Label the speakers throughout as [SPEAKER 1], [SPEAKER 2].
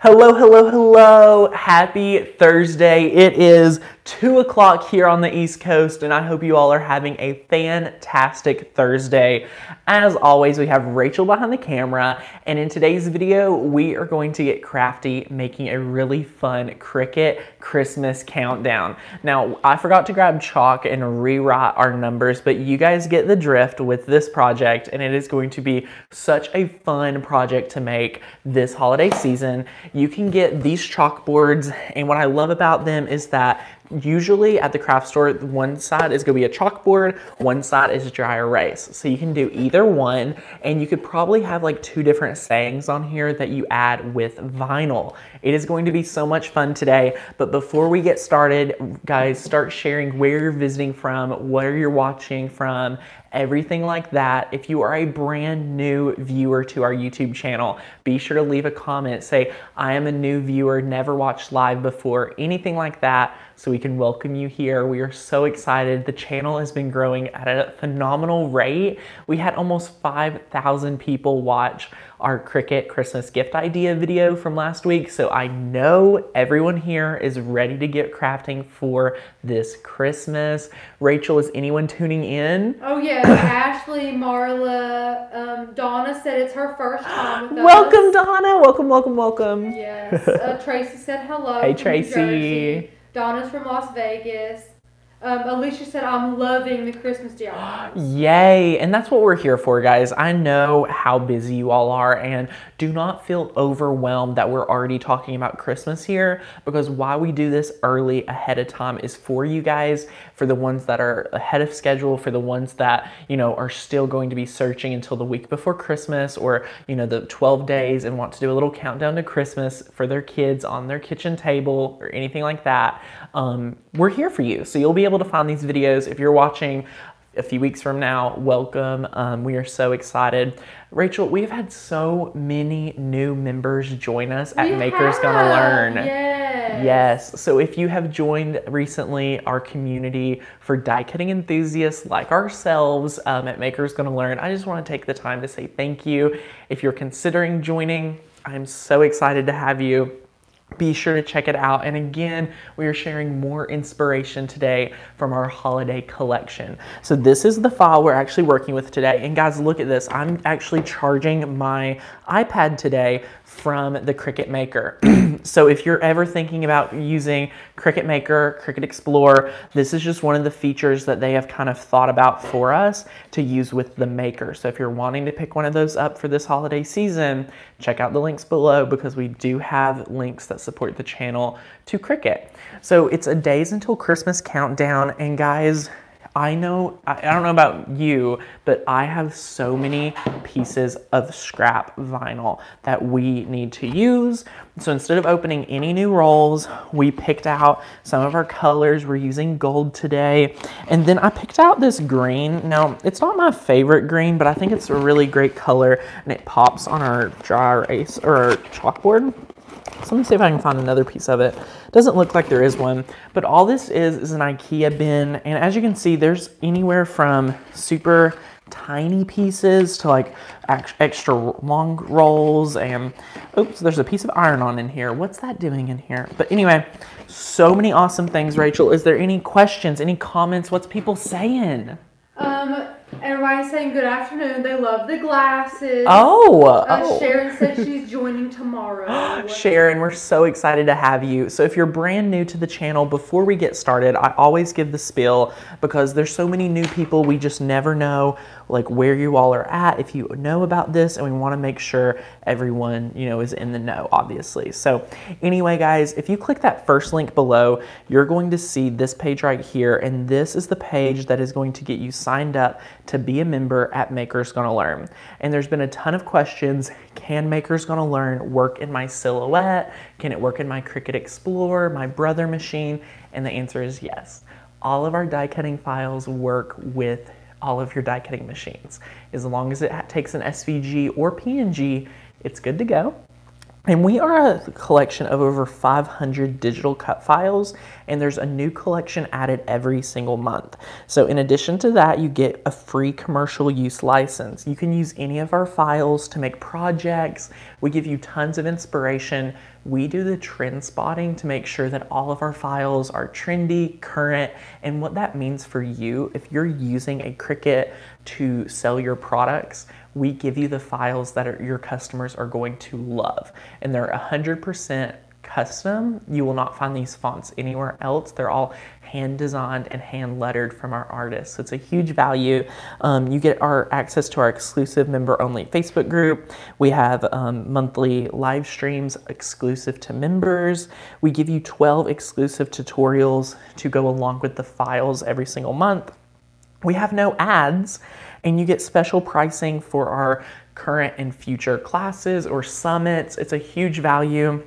[SPEAKER 1] Hello, hello, hello. Happy Thursday. It is 2 o'clock here on the East Coast, and I hope you all are having a fantastic Thursday. As always, we have Rachel behind the camera, and in today's video, we are going to get crafty making a really fun Cricut Christmas countdown. Now, I forgot to grab chalk and rewrite our numbers, but you guys get the drift with this project, and it is going to be such a fun project to make this holiday season. You can get these chalkboards, and what I love about them is that usually at the craft store, one side is going to be a chalkboard, one side is dry erase. So you can do either one, and you could probably have like 2 different sayings on here that you add with vinyl. It is going to be so much fun today, but before we get started, guys, start sharing where you're visiting from, where you're watching from, everything like that. If you are a brand new viewer to our YouTube channel, be sure to leave a comment. Say, I am a new viewer, never watched live before, anything like that, so we can welcome you here. We are so excited. The channel has been growing at a phenomenal rate. We had almost 5,000 people watch our Cricut Christmas gift idea video from last week, so I know everyone here is ready to get crafting for this Christmas. Rachel, is anyone tuning in?
[SPEAKER 2] Oh yeah, Ashley, Marla, Donna said it's her first time with us.
[SPEAKER 1] Welcome, Donna. Welcome, welcome, welcome.
[SPEAKER 2] Yes. Tracy said hello.
[SPEAKER 1] Hey,
[SPEAKER 2] from
[SPEAKER 1] Tracy.
[SPEAKER 2] New Jersey. Donna's from Las Vegas. Alicia said, I'm loving the Christmas dialogues.
[SPEAKER 1] Yay, and that's what we're here for, guys. I know how busy you all are, and do not feel overwhelmed that we're already talking about Christmas here, because why we do this early ahead of time is for you guys, for the ones that are ahead of schedule, for the ones that, you know, are still going to be searching until the week before Christmas, or, you know, the 12 days and want to do a little countdown to Christmas for their kids on their kitchen table or anything like that. We're here for you, so you'll be able to find these videos. If you're watching a few weeks from now, welcome. We are so excited. Rachel, we've had so many new members join us at Makers Gonna Learn. Yes. So if you have joined recently our community for die cutting enthusiasts like ourselves at Makers Gonna Learn, I just want to take the time to say thank you. If you're considering joining, I'm so excited to have you. Be sure to check it out. And again, we are sharing more inspiration today from our holiday collection. So this is the file we're actually working with today. And guys, look at this. I'm actually charging my iPad today from the Cricut Maker. So if you're ever thinking about using Cricut Maker, Cricut Explore, this is just one of the features that they have kind of thought about for us to use with the Maker. So if you're wanting to pick one of those up for this holiday season, check out the links below, because we do have links that support the channel to Cricut. So it's a days until Christmas countdown, and guys, I don't know about you, but I have so many pieces of scrap vinyl that we need to use. So instead of opening any new rolls, we picked out some of our colors. We're using gold today. And then I picked out this green. Now, it's not my favorite green, but I think it's a really great color, and it pops on our dry erase or our chalkboard. So let me see if I can find another piece of it. Doesn't look like there is one, but all this is an IKEA bin. And as you can see, there's anywhere from super tiny pieces to like extra long rolls. And oops, there's a piece of iron-on in here. What's that doing in here? But anyway, so many awesome things. Rachel, is there any questions, any comments? What's people saying?
[SPEAKER 2] Everybody's saying good afternoon. They love the glasses. Sharon said she's joining tomorrow.
[SPEAKER 1] Sharon, we're so excited to have you. So if you're brand new to the channel, before we get started, I always give the spiel, because there's so many new people. We just never know like where you all are at, if you know about this, and we want to make sure everyone, you know, is in the know, obviously. So anyway, guys, if you click that first link below, you're going to see this page right here, and this is the page that is going to get you signed up to be a member at Makers Gonna Learn. And there's been a ton of questions. Can Makers Gonna Learn work in my Silhouette? Can it work in my Cricut Explore, my Brother machine? And the answer is yes. All of our die cutting files work with all of your die cutting machines. As long as it takes an SVG or PNG, it's good to go. And we are a collection of over 500 digital cut files, and there's a new collection added every single month. So in addition to that, you get a free commercial use license. You can use any of our files to make projects. We give you tons of inspiration. We do the trend spotting to make sure that all of our files are trendy, current, and what that means for you, if you're using a Cricut to sell your products, we give you the files that your customers are going to love. And they're 100% custom. You will not find these fonts anywhere else. They're all hand designed and hand lettered from our artists. So it's a huge value. You get our access to our exclusive member only Facebook group. We have monthly live streams exclusive to members. We give you 12 exclusive tutorials to go along with the files every single month. We have no ads, and you get special pricing for our current and future classes or summits. It's a huge value.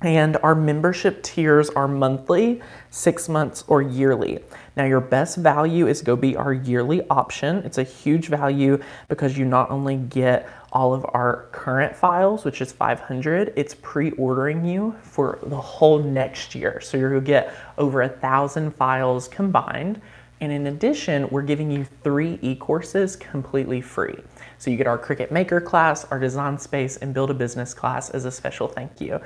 [SPEAKER 1] And our membership tiers are monthly, 6 months, or yearly. Now your best value is go be our yearly option. It's a huge value because you not only get all of our current files, which is 500, it's pre-ordering you for the whole next year. So you're gonna get over 1,000 files combined. And in addition, we're giving you 3 e-courses completely free. So you get our Cricut Maker class, our Design Space, and Build a Business class as a special thank you.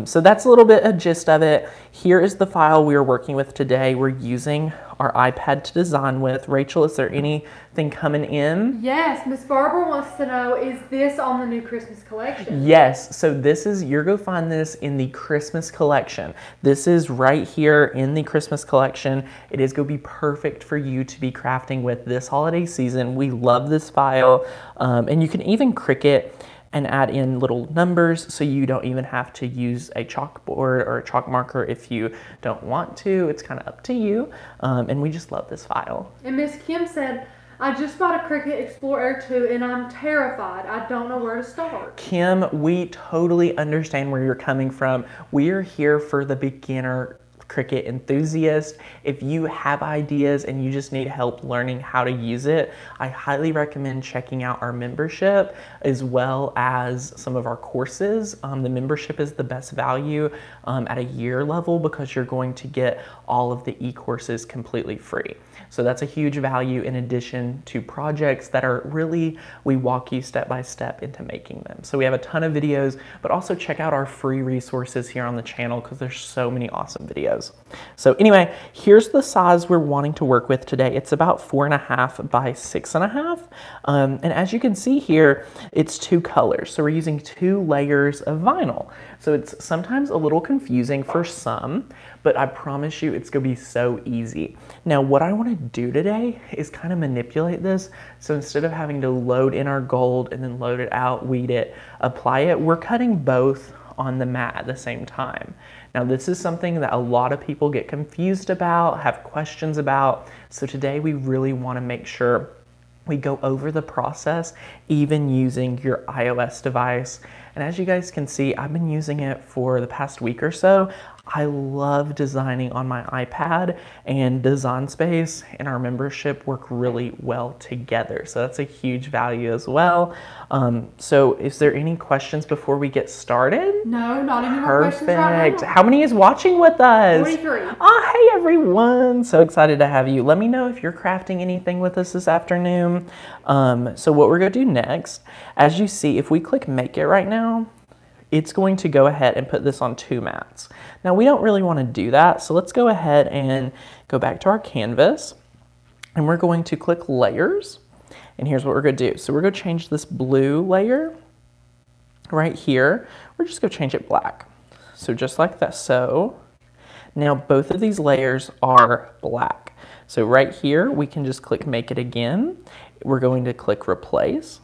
[SPEAKER 1] So that's a little bit of gist of it. Here is the file we are working with today. We're using our iPad to design with. Rachel, is there anything coming in?
[SPEAKER 2] Yes, Miss Barbara wants to know, is this on the new Christmas collection?
[SPEAKER 1] Yes, so you're going to find this in the Christmas collection. This is right here in the Christmas collection. It is going to be perfect for you to be crafting with this holiday season. We love this file, and you can even Cricut and add in little numbers so you don't even have to use a chalkboard or a chalk marker if you don't want to. It's kind of up to you, and we just love this file.
[SPEAKER 2] And Miss Kim said, I just bought a Cricut Explore Air 2 and I'm terrified. I don't know where to start.
[SPEAKER 1] Kim, we totally understand where you're coming from. We are here for the beginner Cricut enthusiast. If you have ideas and you just need help learning how to use it, I highly recommend checking out our membership as well as some of our courses. The membership is the best value at a year level because you're going to get all of the e-courses completely free. So that's a huge value in addition to projects that are really, we walk you step by step into making them. So we have a ton of videos, but also check out our free resources here on the channel because there's so many awesome videos. So anyway, here's the size we're wanting to work with today. It's about 4.5 by 6.5. And as you can see here, it's 2 colors. So we're using 2 layers of vinyl. So it's sometimes a little confusing for some, but I promise you it's gonna be so easy. Now what I wanna do today is kind of manipulate this. So instead of having to load in our gold and then load it out, weed it, apply it, we're cutting both on the mat at the same time. Now this is something that a lot of people get confused about, have questions about. So today we really wanna make sure we go over the process, even using your iOS device. And as you guys can see, I've been using it for the past week or so. I love designing on my iPad, and Design Space and our membership work really well together. So that's a huge value as well. So is there any questions before we get started?
[SPEAKER 2] No, not any more questions right now.
[SPEAKER 1] Perfect. How many is watching with us?
[SPEAKER 2] 43.
[SPEAKER 1] Oh, hey everyone. So excited to have you. Let me know if you're crafting anything with us this afternoon. So what we're gonna do next, as you see, if we click Make It right now, it's going to go ahead and put this on 2 mats. Now we don't really want to do that, so let's go ahead and go back to our canvas, and we're going to click Layers, and here's what we're going to do. So we're going to change this blue layer right here. We're just going to change it black. So just like that. So now both of these layers are black. So right here we can just click Make It again. We're going to click Replace.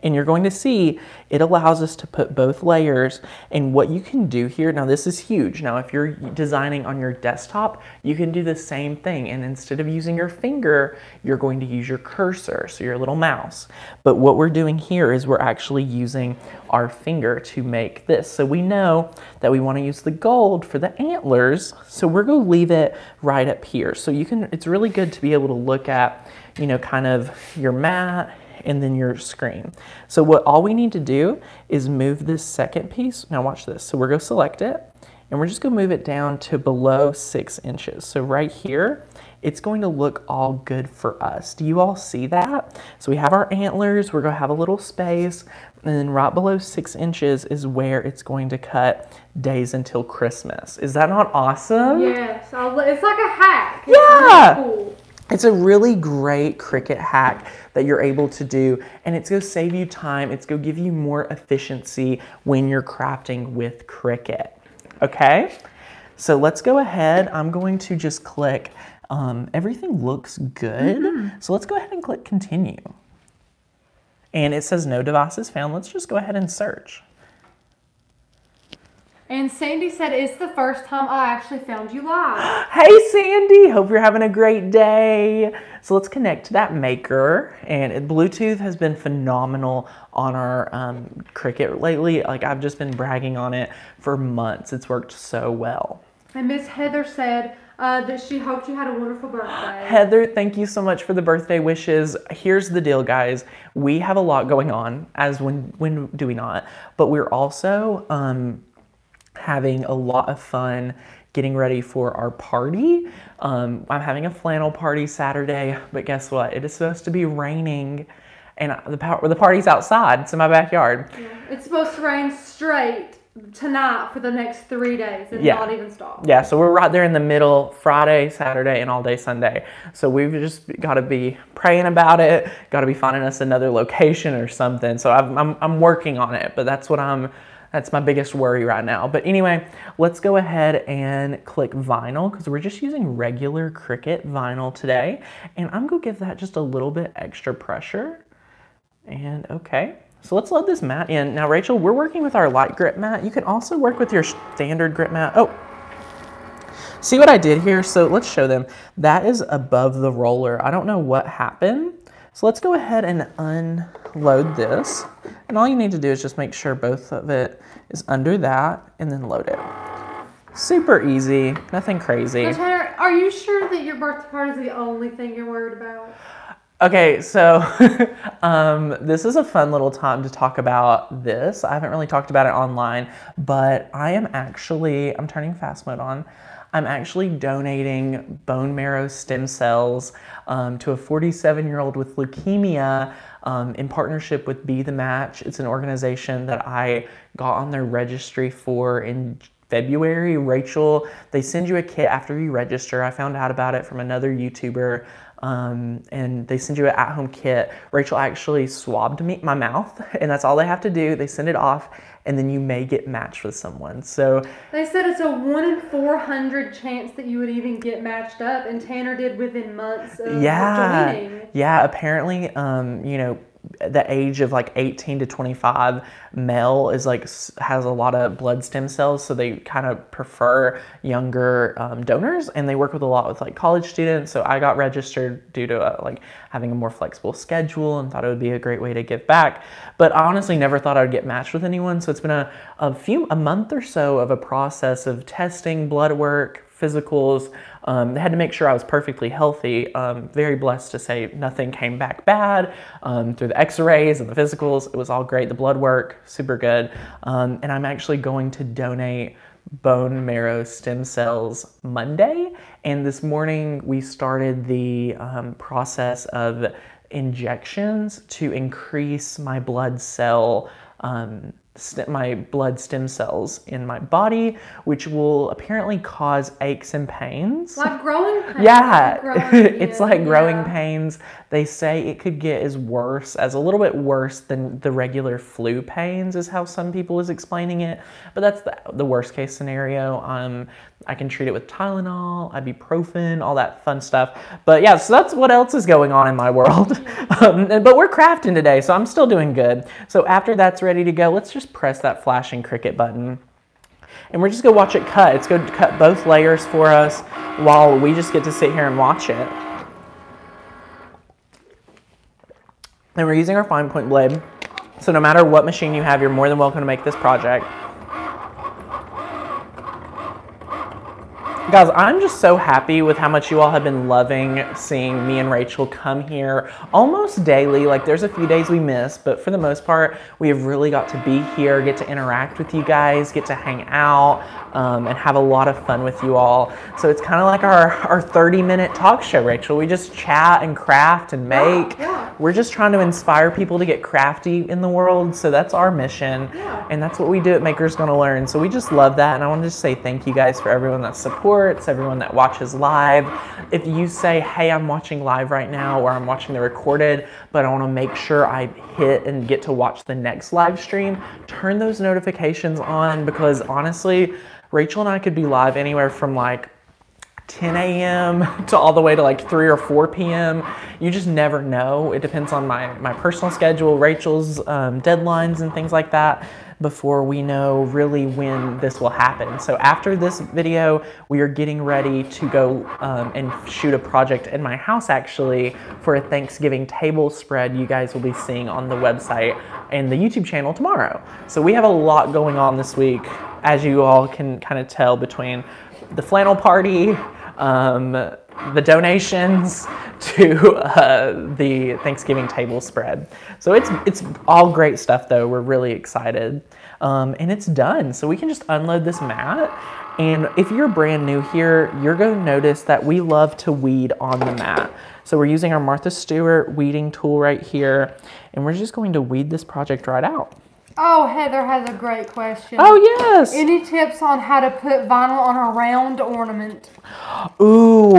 [SPEAKER 1] And you're going to see it allows us to put both layers. And what you can do here, now this is huge. Now if you're designing on your desktop, you can do the same thing. And instead of using your finger, you're going to use your cursor, so your little mouse. But what we're doing here is we're actually using our finger to make this. So we know that we want to use the gold for the antlers. So we're going to leave it right up here. So you can, it's really good to be able to look at, you know, kind of your mat and then your screen. So all we need to do is move this second piece. Now watch this. So we're going to select it, and we're just going to move it down to below 6 inches. So right here, it's going to look all good for us. Do you all see that? So we have our antlers, we're going to have a little space, and then right below 6 inches is where it's going to cut days until Christmas. Is that not awesome?
[SPEAKER 2] Yes, it's like a hack.
[SPEAKER 1] It's yeah.
[SPEAKER 2] Really cool.
[SPEAKER 1] It's a really great Cricut hack that you're able to do, and it's going to save you time. It's going to give you more efficiency when you're crafting with Cricut. Okay? So let's go ahead. I'm going to just click everything looks good. So let's go ahead and click continue. And it says no devices found. Let's just go ahead and search.
[SPEAKER 2] And Sandy said it's the first time I actually found you live.
[SPEAKER 1] Hey Sandy, hope you're having a great day. So let's connect to that maker. And Bluetooth has been phenomenal on our Cricut lately. Like I've just been bragging on it for months. It's worked so well. And
[SPEAKER 2] Miss Heather said that she hoped you had a wonderful birthday.
[SPEAKER 1] Heather, thank you so much for the birthday wishes. Here's the deal, guys. We have a lot going on, as when do we not? But we're also having a lot of fun getting ready for our party. I'm having a flannel party Saturday, but guess what? It is supposed to be raining, and the party's outside. It's in my backyard.
[SPEAKER 2] Yeah. It's supposed to rain straight tonight for the next 3 days and not even stop.
[SPEAKER 1] Yeah, so we're right there in the middle, Friday, Saturday, and all day Sunday. So we've just got to be praying about it, got to be finding us another location or something. So I'm working on it, but that's my biggest worry right now. But anyway, let's go ahead and click vinyl, because we're just using regular Cricut vinyl today. And I'm going to give that just a little bit extra pressure. And okay. So let's load this mat in. Now, Rachel, we're working with our light grip mat. You can also work with your standard grip mat. Oh, see what I did here? So let's show them. That is above the roller. I don't know what happened. So let's go ahead and unload this. And all you need to do is just make sure both of it is under that and then load it. Super easy, nothing crazy.
[SPEAKER 2] So Tanner, are you sure that your birthday party is the only thing you're worried about?
[SPEAKER 1] Okay, so this is a fun little time to talk about this. I haven't really talked about it online, but I'm turning fast mode on. I'm actually donating bone marrow stem cells to a 47-year-old with leukemia in partnership with Be The Match. It's an organization that I got on their registry for in February. Rachel, they send you a kit after you register. I found out about it from another YouTuber. And they send you an at-home kit. Rachel actually swabbed my mouth, and that's all they have to do. They send it off, and then you may get matched with someone. So
[SPEAKER 2] they said it's a 1 in 400 chance that you would even get matched up, and Tanner did within months of joining.
[SPEAKER 1] Yeah, apparently, you know, the age of like 18 to 25 male is like has a lot of blood stem cells, so they kind of prefer younger donors, and they work with a lot with like college students. So I got registered due to like having a more flexible schedule and thought it would be a great way to give back. But I honestly never thought I would get matched with anyone. So it's been a month or so of a process of testing, blood work, physicals. They had to make sure I was perfectly healthy. Very blessed to say nothing came back bad. Through the x-rays and the physicals, it was all great. The blood work, super good. And I'm actually going to donate bone marrow stem cells Monday. And this morning we started the process of injections to increase my blood cell my blood stem cells in my body, which will apparently cause aches and pains.
[SPEAKER 2] Like growing pains?
[SPEAKER 1] Yeah, it's like growing pains. They say it could get as a little bit worse than the regular flu pains is how some people is explaining it. But that's the worst case scenario. I can treat it with Tylenol, ibuprofen, all that fun stuff. But yeah, so that's what else is going on in my world. But we're crafting today, so I'm still doing good. So after that's ready to go, let's just press that flashing Cricut button. And we're just gonna watch it cut. It's going to cut both layers for us while we just get to sit here and watch it. And we're using our fine point blade. So no matter what machine you have, you're more than welcome to make this project. Guys, I'm just so happy with how much you all have been loving seeing me and Rachel come here almost daily. Like, there's a few days we miss, but for the most part, we have really got to be here, get to interact with you guys, get to hang out, and have a lot of fun with you all. So it's kind of like our 30-minute talk show, Rachel. We just chat and craft and make.
[SPEAKER 2] Yeah.
[SPEAKER 1] We're just trying to inspire people to get crafty in the world. So that's our mission.
[SPEAKER 2] Yeah.
[SPEAKER 1] And that's what we do at Makers Gonna Learn. So we just love that. And I want to just say thank you guys for everyone that supports, everyone that watches live. If you say, hey, I'm watching live right now, or I'm watching the recorded, but I want to make sure I hit and get to watch the next live stream, turn those notifications on, because honestly, Rachel and I could be live anywhere from like 10 a.m. to all the way to like 3 or 4 p.m. You just never know. It depends on my personal schedule, Rachel's deadlines and things like that, before we know really when this will happen. So after this video, we are getting ready to go and shoot a project in my house, actually, for a Thanksgiving table spread you guys will be seeing on the website and the YouTube channel tomorrow. So we have a lot going on this week, as you all can kind of tell, between the flannel party, the donations, to the Thanksgiving table spread. So it's all great stuff, though. We're really excited. And it's done. So we can just unload this mat. And if you're brand new here, you're going to notice that we love to weed on the mat. So we're using our Martha Stewart weeding tool right here. And we're just going to weed this project right out.
[SPEAKER 2] Oh, Heather has a great question.
[SPEAKER 1] Oh, yes.
[SPEAKER 2] Any tips on how to put vinyl on a round ornament?
[SPEAKER 1] Ooh.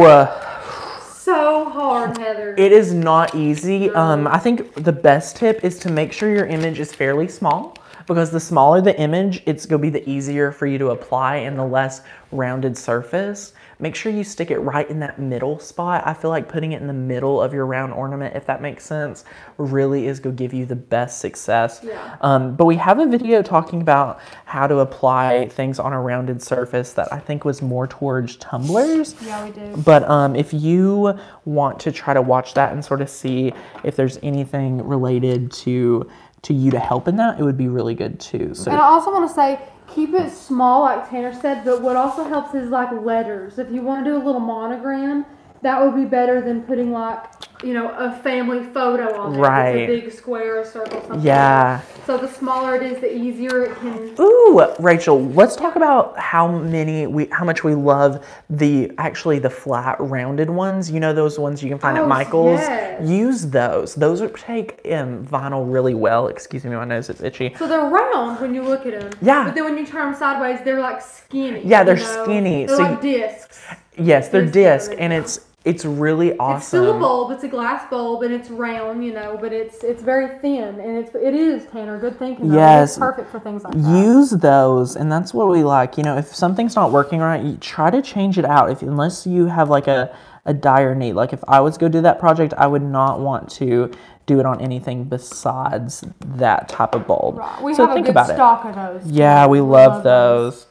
[SPEAKER 2] So hard, Heather.
[SPEAKER 1] It is not easy. I think the best tip is to make sure your image is fairly small, because the smaller the image, it's going to be the easier for you to apply and the less rounded surface. Make sure you stick it right in that middle spot. I feel like putting it in the middle of your round ornament, if that makes sense, really is going to give you the best success.
[SPEAKER 2] Yeah.
[SPEAKER 1] But we have a video talking about how to apply things on a rounded surface that I think was more towards tumblers.
[SPEAKER 2] Yeah, we do.
[SPEAKER 1] But if you want to try to watch that and sort of see if there's anything related to you to help in that, it would be really good too. So,
[SPEAKER 2] and I also want to say, keep it small like Tanner said, but what also helps is like letters. If you want to do a little monogram, that would be better than putting like, you know, a family photo on it.
[SPEAKER 1] Right.
[SPEAKER 2] It's a big square or circle, something.
[SPEAKER 1] Yeah.
[SPEAKER 2] Like that. So the smaller it is, the easier it can.
[SPEAKER 1] Ooh, Rachel, let's talk about how much we love the flat rounded ones. You know, those ones you can find at Michael's?
[SPEAKER 2] Yes.
[SPEAKER 1] Use those. Those take vinyl really well. Excuse me, my nose is itchy.
[SPEAKER 2] So they're round when you look at them.
[SPEAKER 1] Yeah.
[SPEAKER 2] But then when you turn them sideways, they're like skinny.
[SPEAKER 1] Yeah, they're skinny.
[SPEAKER 2] They're like discs.
[SPEAKER 1] Yes, they're disc, and it's really awesome.
[SPEAKER 2] It's still a bulb. It's a glass bulb, and it's round, you know, but it's very thin, and it is, Tanner. Good thinking.
[SPEAKER 1] Yes,
[SPEAKER 2] it's perfect for things like that.
[SPEAKER 1] Use those, and that's what we like. You know, if something's not working right, you try to change it out. Unless you have like a dire need. Like if I was to go do that project, I would not want to do it on anything besides that type of bulb.
[SPEAKER 2] Right. We
[SPEAKER 1] so
[SPEAKER 2] have
[SPEAKER 1] think
[SPEAKER 2] a good
[SPEAKER 1] about
[SPEAKER 2] stock of those.
[SPEAKER 1] Yeah, we love those.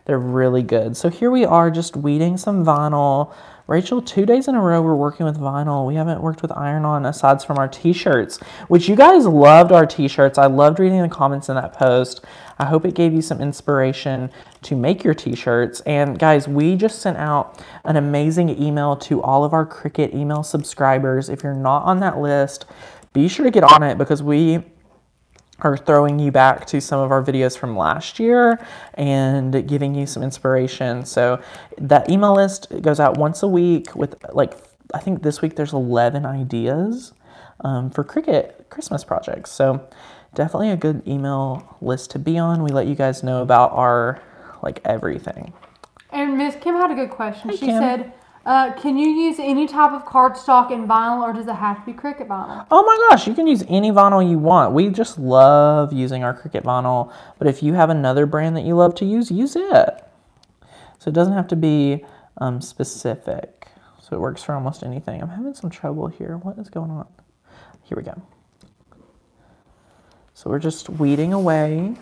[SPEAKER 1] They're really good. So here we are just weeding some vinyl. Rachel, 2 days in a row we're working with vinyl. We haven't worked with iron-on aside from our t-shirts, which you guys loved our t-shirts. I loved reading the comments in that post. I hope it gave you some inspiration to make your t-shirts. And guys, we just sent out an amazing email to all of our Cricut email subscribers. If you're not on that list, be sure to get on it, because we are throwing you back to some of our videos from last year and giving you some inspiration. So that email list goes out once a week with, like, I think this week there's 11 ideas for Cricut Christmas projects. So definitely a good email list to be on. We let you guys know about our, like, everything.
[SPEAKER 2] And Miss Kim had a good question.
[SPEAKER 1] Hey,
[SPEAKER 2] she
[SPEAKER 1] Kim.
[SPEAKER 2] said, can you use any type of cardstock in vinyl, or does it have to be Cricut vinyl?
[SPEAKER 1] Oh my gosh, you can use any vinyl you want. We just love using our Cricut vinyl, but if you have another brand that you love to use it. So it doesn't have to be specific. So it works for almost anything. I'm having some trouble here. What is going on? Here we go. So we're just weeding away.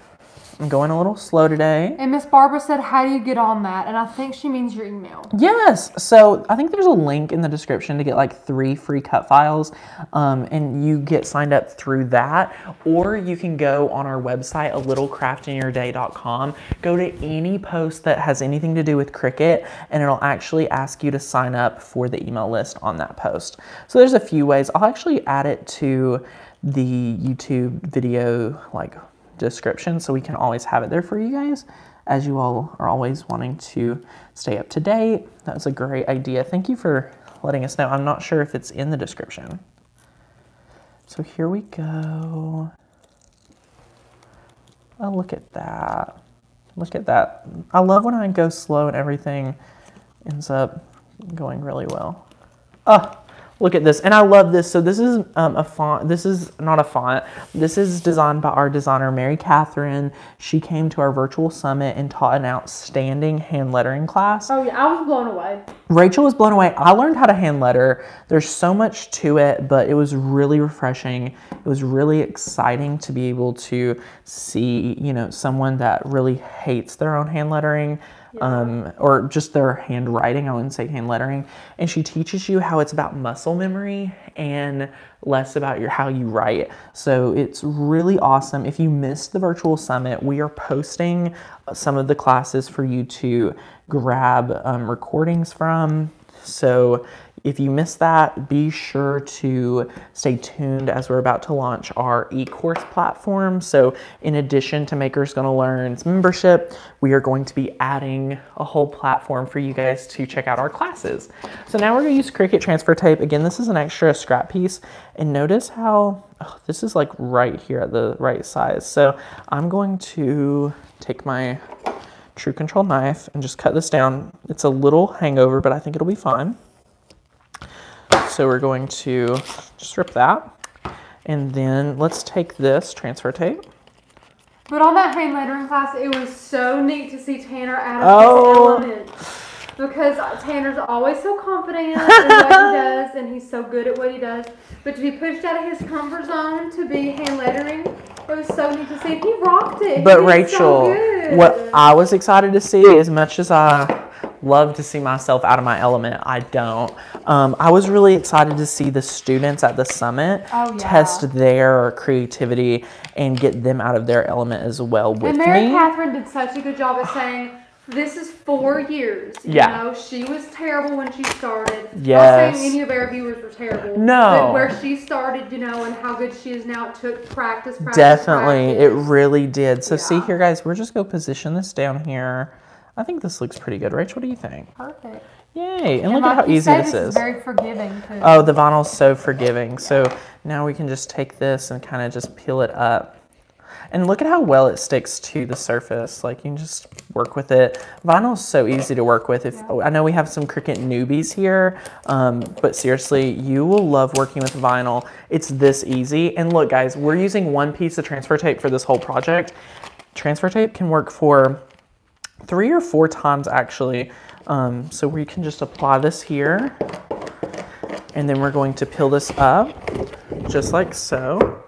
[SPEAKER 1] I'm going a little slow today.
[SPEAKER 2] And Miss Barbara said, how do you get on that? And I think she means your email.
[SPEAKER 1] Yes. So I think there's a link in the description to get like 3 free cut files. And you get signed up through that. Or you can go on our website, alittlecraftinyourday.com. Go to any post that has anything to do with Cricut, and it'll actually ask you to sign up for the email list on that post. So there's a few ways. I'll actually add it to the YouTube video like description, so we can always have it there for you guys, as you all are always wanting to stay up to date. That was a great idea. Thank you for letting us know. I'm not sure if it's in the description. So here we go. Oh, look at that. Look at that. I love when I go slow and everything ends up going really well. Oh, look at this. And I love this. So this is a font. This is not a font. This is designed by our designer, Mary Catherine. She came to our virtual summit and taught an outstanding hand lettering class.
[SPEAKER 2] Oh yeah, I was blown away.
[SPEAKER 1] Rachel was blown away. I learned how to hand letter. There's so much to it, but it was really refreshing. It was really exciting to be able to see, you know, someone that really hates their own hand lettering. Or just their handwriting. I wouldn't say hand lettering. And she teaches you how it's about muscle memory and less about how you write. So it's really awesome. If you missed the virtual summit, we are posting some of the classes for you to grab recordings from. So if you missed that, be sure to stay tuned as we're about to launch our e-course platform. So in addition to Maker's Gonna Learn's membership, we are going to be adding a whole platform for you guys to check out our classes. So now we're gonna use Cricut transfer tape. Again, this is an extra scrap piece. And notice how, this is like right here at the right size. So I'm going to take my True Control knife and just cut this down. It's a little hangover, but I think it'll be fine. So we're going to just rip that. And then let's take this transfer tape.
[SPEAKER 2] But on that hand lettering class, it was so neat to see Tanner out of his element. Because Tanner's always so confident in what he does, and he's so good at what he does. But to be pushed out of his comfort zone to be hand lettering, it was so neat to see. He rocked it.
[SPEAKER 1] But Rachel, what I was excited to see, as much as I love to see myself out of my element, I don't. I was really excited to see the students at the summit test their creativity and get them out of their element as well with me.
[SPEAKER 2] And Mary Catherine did such a good job at saying, this is 4 years. You know, she was terrible when she started.
[SPEAKER 1] Yes.
[SPEAKER 2] Not saying any of our viewers were terrible.
[SPEAKER 1] No.
[SPEAKER 2] But where she started, you know, and how good she is now, it took practice.
[SPEAKER 1] Definitely. It really did. So see here, guys, we're just going to position this down here. I think this looks pretty good. Rach, what do you think?
[SPEAKER 2] Perfect.
[SPEAKER 1] Yay. And look at how easy this is.
[SPEAKER 2] This is very forgiving, too.
[SPEAKER 1] Oh, the vinyl's so forgiving. So now we can just take this and kind of just peel it up. And look at how well it sticks to the surface. Like, you can just work with it. Vinyl's so easy to work with. I know we have some Cricut newbies here, but seriously, you will love working with vinyl. It's this easy. And look, guys, we're using 1 piece of transfer tape for this whole project. Transfer tape can work for 3 or 4 times, actually. So we can just apply this here. And then we're going to peel this up, just like so.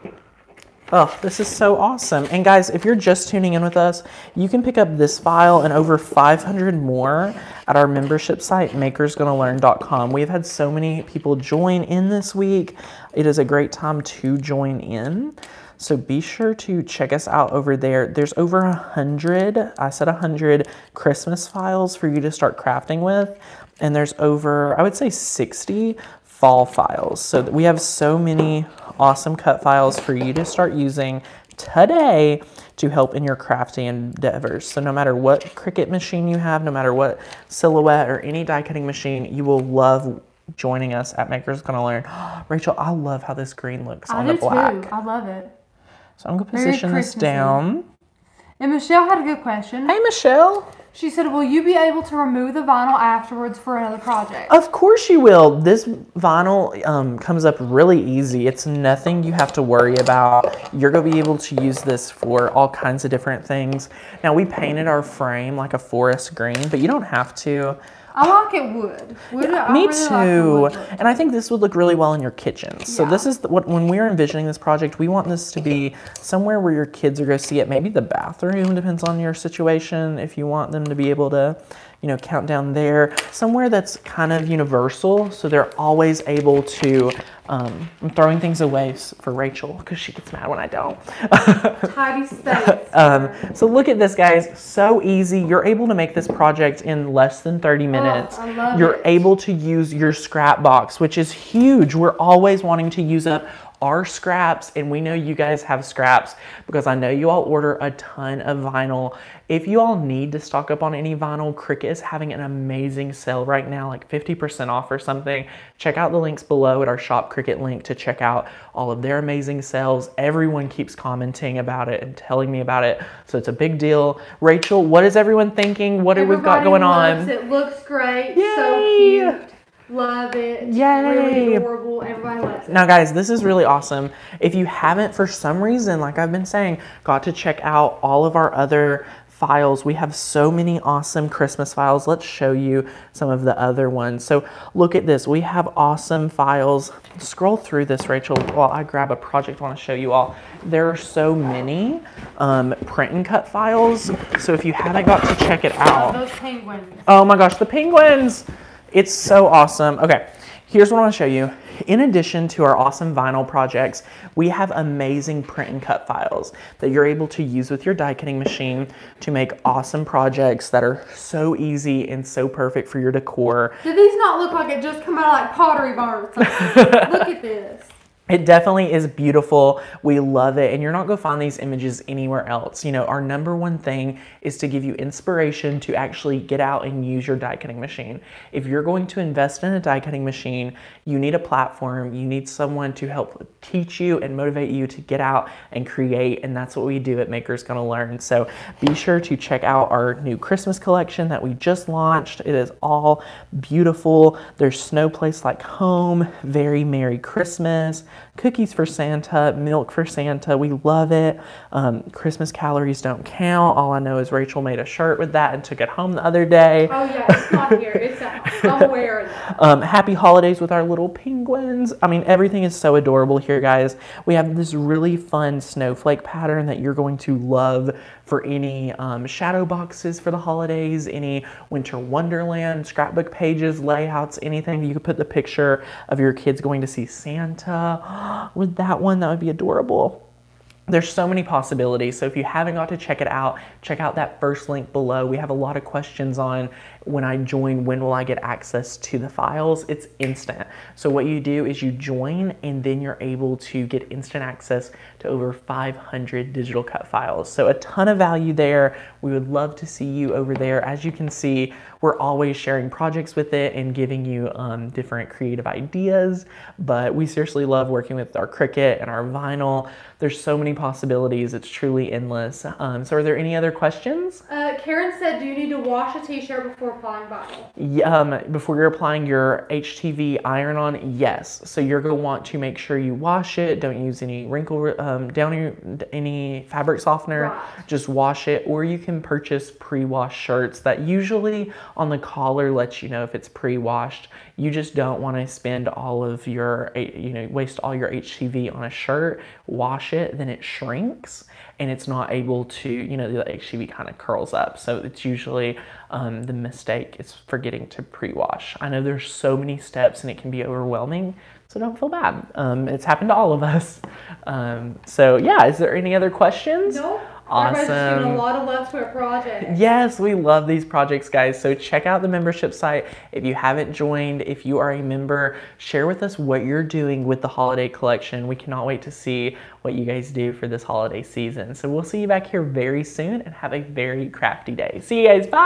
[SPEAKER 1] Oh, this is so awesome. And guys, if you're just tuning in with us, you can pick up this file and over 500 more at our membership site, makersgonnalearn.com. We've had so many people join in this week. It is a great time to join in. So be sure to check us out over there. There's over 100, I said 100 Christmas files for you to start crafting with. And there's over, I would say 60 fall files. So we have so many awesome cut files for you to start using today to help in your crafting endeavors. So no matter what Cricut machine you have, no matter what Silhouette or any die cutting machine, you will love joining us at Maker's Gonna Learn. Rachel, I love how this green looks on the black.
[SPEAKER 2] I do too. I love it.
[SPEAKER 1] So I'm gonna position this down.
[SPEAKER 2] And Michelle had a good question.
[SPEAKER 1] Hey, Michelle.
[SPEAKER 2] She said, will you be able to remove the vinyl afterwards for another project?
[SPEAKER 1] Of course you will. This vinyl comes up really easy. It's nothing you have to worry about. You're going to be able to use this for all kinds of different things. Now, we painted our frame like a forest green, but you don't have to.
[SPEAKER 2] I like it wood.
[SPEAKER 1] Me too. And I think this would look really well in your kitchen. So this is when we were envisioning this project, we want this to be somewhere where your kids are going to see it. Maybe the bathroom, depends on your situation. If you want them to be able to, you know, count down there. Somewhere that's kind of universal, so they're always able to, I'm throwing things away for Rachel because she gets mad when I don't.
[SPEAKER 2] Tidy space.
[SPEAKER 1] So look at this, guys. So easy. You're able to make this project in less than 30 minutes.
[SPEAKER 2] I love
[SPEAKER 1] You're
[SPEAKER 2] it.
[SPEAKER 1] able to use your scrap box, which is huge. We're always wanting to use up our scraps, and we know you guys have scraps because I know you all order a ton of vinyl. If you all need to stock up on any vinyl, Cricut is having an amazing sale right now, like 50% off or something. Check out the links below at our Shop Cricut link to check out all of their amazing sales. Everyone keeps commenting about it and telling me about it, so it's a big deal. Rachel, what is everyone thinking? What have we got going on?
[SPEAKER 2] It looks great.
[SPEAKER 1] Yay!
[SPEAKER 2] So cute. Love it.
[SPEAKER 1] Yay!
[SPEAKER 2] Really adorable. Everybody loves it.
[SPEAKER 1] Now, guys, this is really awesome. If you haven't, for some reason, like I've been saying, got to check out all of our other files. We have so many awesome Christmas files. Let's show you some of the other ones. So look at this. We have awesome files. Scroll through this, Rachel, while I grab a project I want to show you all. There are so many print and cut files. So if you haven't got to check it out.
[SPEAKER 2] Those penguins.
[SPEAKER 1] Oh my gosh, the penguins. It's so awesome. Okay, here's what I want to show you. In addition to our awesome vinyl projects, we have amazing print and cut files that you're able to use with your die cutting machine to make awesome projects that are so easy and so perfect for your decor.
[SPEAKER 2] Do these not look like it just come out like Pottery Barn or something? Look at this.
[SPEAKER 1] It definitely is beautiful. We love it. And you're not going to find these images anywhere else. You know, our number one thing is to give you inspiration to actually get out and use your die cutting machine. If you're going to invest in a die cutting machine, you need a platform. You need someone to help teach you and motivate you to get out and create. And that's what we do at Maker's Gonna Learn. So be sure to check out our new Christmas collection that we just launched. It is all beautiful. There's Snow Place Like Home, Very Merry Christmas, Cookies for Santa, Milk for Santa. We love it. Christmas Calories Don't Count. All I know is Rachel made a shirt with that and took it home the other day.
[SPEAKER 2] Oh yeah, it's not here. It's I'm wearing it.
[SPEAKER 1] Happy holidays with our little penguins. I mean, everything is so adorable here, guys. We have this really fun snowflake pattern that you're going to love for any shadow boxes for the holidays, any winter wonderland, scrapbook pages, layouts, anything. You could put the picture of your kids going to see Santa with that one. That would be adorable. There's so many possibilities. So if you haven't got to check it out, check out that first link below. We have a lot of questions on when I join, when will I get access to the files? It's instant. So what you do is you join and then you're able to get instant access to over 500 digital cut files. So a ton of value there. We would love to see you over there. As you can see, we're always sharing projects with it and giving you different creative ideas, but we seriously love working with our Cricut and our vinyl. There's so many possibilities. It's truly endless. So are there any other questions?
[SPEAKER 2] Karen said, do you need to wash a t-shirt before applying vinyl?
[SPEAKER 1] Before you're applying your HTV iron-on, yes. So you're going to want to make sure you wash it. Don't use any wrinkle, any fabric softener.
[SPEAKER 2] Right.
[SPEAKER 1] Just wash it, or you can purchase pre-washed shirts that usually on the collar lets you know if it's pre-washed. You just don't want to spend all of your, waste all your HTV on a shirt. Wash it, then it shrinks and it's not able to, the HTV kind of curls up. So it's usually the mistake is forgetting to pre-wash. I know there's so many steps and it can be overwhelming, so don't feel bad. It's happened to all of us. So yeah, is there any other questions?
[SPEAKER 2] Nope.
[SPEAKER 1] Awesome.
[SPEAKER 2] Everybody's giving a lot of love to our project.
[SPEAKER 1] Yes, we love these projects, guys. So check out the membership site. If you haven't joined, if you are a member, share with us what you're doing with the holiday collection. We cannot wait to see what you guys do for this holiday season. So we'll see you back here very soon and have a very crafty day. See you guys. Bye.